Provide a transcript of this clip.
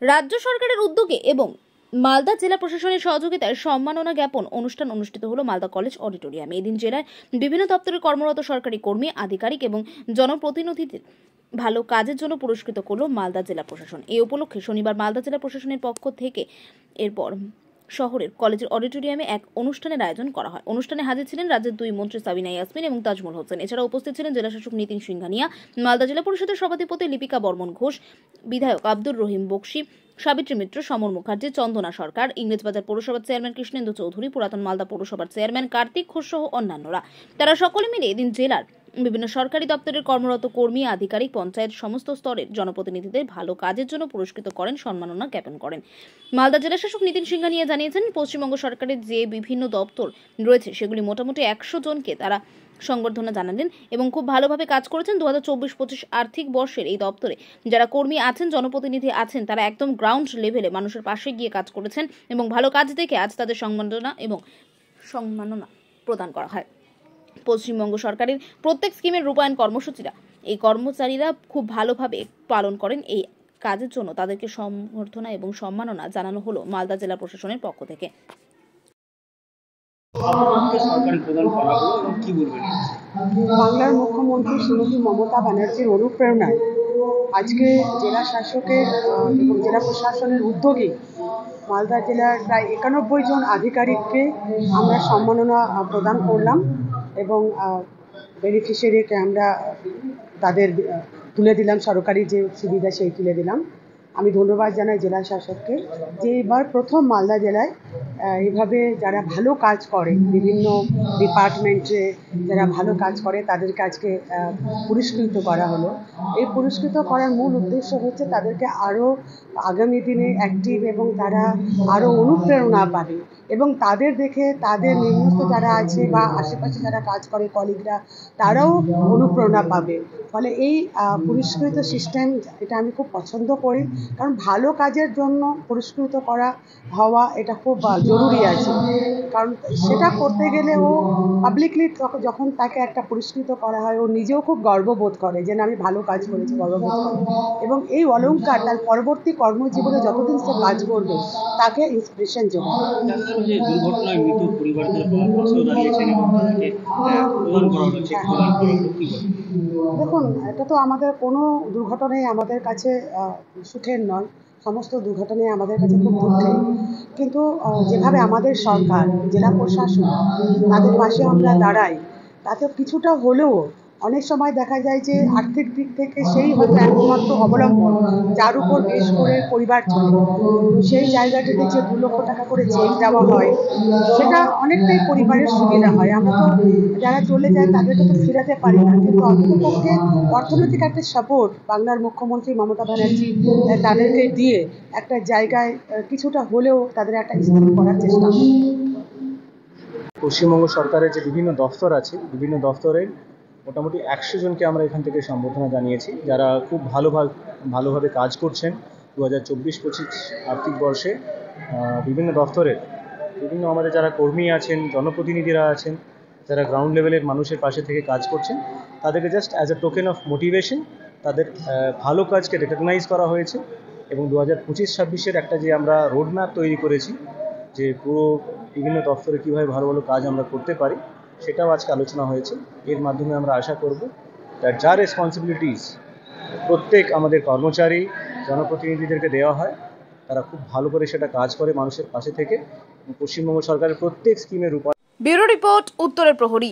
রাজ্য সরকারের উদ্যোগে এবং মালদা জেলা প্রশাসনের সহযোগিতায় সম্মাননা জ্ঞাপন অনুষ্ঠান অনুষ্ঠিত হলো মালদা কলেজ অডিটোরিয়ামে। এদিন জেলার বিভিন্ন দপ্তরে কর্মরত সরকারি কর্মী, আধিকারিক এবং জনপ্রতিনিধিদের ভালো কাজের জন্য পুরস্কৃত করলো মালদা জেলা প্রশাসন। এই উপলক্ষে শনিবার মালদা জেলা প্রশাসনের পক্ষ থেকে এরপর শহরের কলেজের অডিটোরিয়ামে এক অনুষ্ঠানের আয়োজন করা হয়। অনুষ্ঠানে হাজির ছিলেন রাজ্যের দুই মন্ত্রী সাবিনা ইয়াসমিন এবং তাজমুল হোসেন। এছাড়া উপস্থিত ছিলেন জেলা শাসক নিতিন সিংহানিয়া, মালদা জেলা পরিষদের সভাধিপতি লিপিকা বর্মন ঘোষ, বিধায়ক আব্দুর রহিম বক্সি, সাবিত্রী মিত্র, সমর মুখার্জি, চন্দনা সরকার, ইংরেজবাজার পৌরসভার চেয়ারম্যান কৃষ্ণেন্দু চৌধুরী, পুরাতন মালদা পৌরসভার চেয়ারম্যান কার্তিক ঘোষ সহ অন্যান্যরা। তারা সকলে মিলে এদিন জেলার বিভিন্ন সরকারি দপ্তরের কর্মরত কর্মী, আধিকারিক, পঞ্চায়েত সমস্ত স্তরের জনপ্রতিনিধিদের ভালো কাজের জন্য পুরস্কৃত করেন, সম্মাননা জ্ঞাপন করেন। মালদা জেলা শাসক নিতিন সিংহানিয়া জানিয়েছেন, পশ্চিমবঙ্গ সরকারের যে বিভিন্ন দপ্তর রয়েছে সেগুলি মোটামুটি 100 জনকে তারা সংবর্ধনা জানালেন এবং খুব ভালোভাবে কাজ করেছেন। 2024-25 আর্থিক বর্ষের এই দপ্তরে যারা কর্মী আছেন, জনপ্রতিনিধি আছেন, তারা একদম গ্রাউন্ড লেভেলে মানুষের পাশে গিয়ে কাজ করেছেন এবং ভালো কাজ দেখে আজ তাদের সম্মাননা প্রদান করা হয়। পশ্চিমবঙ্গ সরকারের প্রত্যেক স্কিমের রূপায়ণ কর্মসূচিরা এই কর্মচারীরা খুব ভালোভাবে পালন করেন। এই কাজের জন্য তাদেরকে সম্বর্ধনা এবং সম্মাননা জানানো হলো মালদা জেলা প্রশাসনের পক্ষ থেকে। বাংলার মুখ্যমন্ত্রী শ্রীমতী মমতা ব্যানার্জির অনুপ্রেরণায় আজকে জেলা শাসকের এবং জেলা প্রশাসনের উদ্যোগে মালদা জেলার প্রায় 91 জন আধিকারিককে আমরা সম্মাননা প্রদান করলাম এবং বেনিফিশিয়ারিকে আমরা তাদের তুলে দিলাম, সরকারি যে সুবিধা সেই তুলে দিলাম। আমি ধন্যবাদ জানাই জেলা শাসককে যে এবার প্রথম মালদা জেলায় এইভাবে যারা ভালো কাজ করে, বিভিন্ন ডিপার্টমেন্টে যারা ভালো কাজ করে তাদেরকে আজকে পুরস্কৃত করা হলো। এই পুরস্কৃত করার মূল উদ্দেশ্য হচ্ছে তাদেরকে আরও আগামী দিনে অ্যাক্টিভ এবং তারা আরও অনুপ্রেরণা পাবে এবং তাদের দেখে তাদের নিম্নস্থ যারা আছে বা আশেপাশে যারা কাজ করে কলিগরা তারাও অনুপ্রেরণা পাবে। ফলে এই পুরস্কৃত সিস্টেম এটা আমি খুব পছন্দ করি, কারণ ভালো কাজের জন্য পুরস্কৃত হওয়া এটা খুব জরুরি আছে। কারণ সেটা করতে গেলে ও পাবলিকলি যখন তাকে একটা পুরস্কৃত করা হয় ও নিজেও খুব গর্ববোধ করে যে না আমি ভালো কাজ করেছি, গর্ববোধ করে এবং এই অলংকার তার পরবর্তী কর্মজীবনে যতদিন সে কাজ করবে তাকে ইন্সপিরেশন যোগায়। দেখুন, এটা তো আমাদের কোনো দুর্ঘটনাই আমাদের কাছে সুখের নয়, সমস্ত দুর্ঘটনাই আমাদের কাছে খুব দুঃখের। কিন্তু যেভাবে আমাদের সরকার, জেলা প্রশাসন তাদের পাশে আমরা দাঁড়াই, তাতে কিছুটা হলেও অনেক সময় দেখা যায় যে আর্থিক দিক থেকে সেই হয়তো একমাত্র অবলম্বন যার উপর বেশ করে পরিবার চলে, সেই জায়গাটিতে যে 2 লক্ষ টাকা করে চেক দেওয়া হয় সেটা অনেকটাই পরিবারের সুবিধা হয়। আমরা তো যারা চলে যায় তাদেরকে তো ফেরাতে পারি না, কিন্তু অন্ততপক্ষে অর্থনৈতিক একটা সাপোর্ট বাংলার মুখ্যমন্ত্রী মমতা ব্যানার্জি তাদেরকে দিয়ে একটা জায়গায় কিছুটা হলেও তাদের একটা স্থির করার চেষ্টা করে। পশ্চিমবঙ্গ সরকারের যে বিভিন্ন দফতর আছে, বিভিন্ন দফতরের মোটামুটি 100 জনকে আমরা এখান থেকে সম্বর্ধনা জানিয়েছি, যারা খুব ভালোভাবে কাজ করছেন। 2024-25 আর্থিক বর্ষে বিভিন্ন দফতরের আমাদের যারা কর্মী আছেন, জনপ্রতিনিধিরা আছেন, যারা গ্রাউন্ড লেভেলের মানুষের পাশে থেকে কাজ করছেন, তাদেরকে just as a token of motivation তাদের ভালো কাজকে রেকগনাইজ করা হয়েছে এবং 2025-26-এর একটা যে আমরা রোড ম্যাপ তৈরি করেছি যে পুরো বিভিন্ন দফতরে কীভাবে ভালো ভালো কাজ আমরা করতে পারি সেটাও আজকে আলোচনা হয়েছে। এর মাধ্যমে আমরা আশা করব যা রেসপন্সিবিলিটিস প্রত্যেক আমাদের কর্মচারী জনপ্রতিনিধিদেরকে দেওয়া হয়, তারা খুব ভালো করে সেটা কাজ করে মানুষের পাশে থেকে পশ্চিমবঙ্গ সরকারের প্রত্যেক স্কিমের রূপায়ণ। ব্যুরো রিপোর্ট, উত্তরের প্রহরী।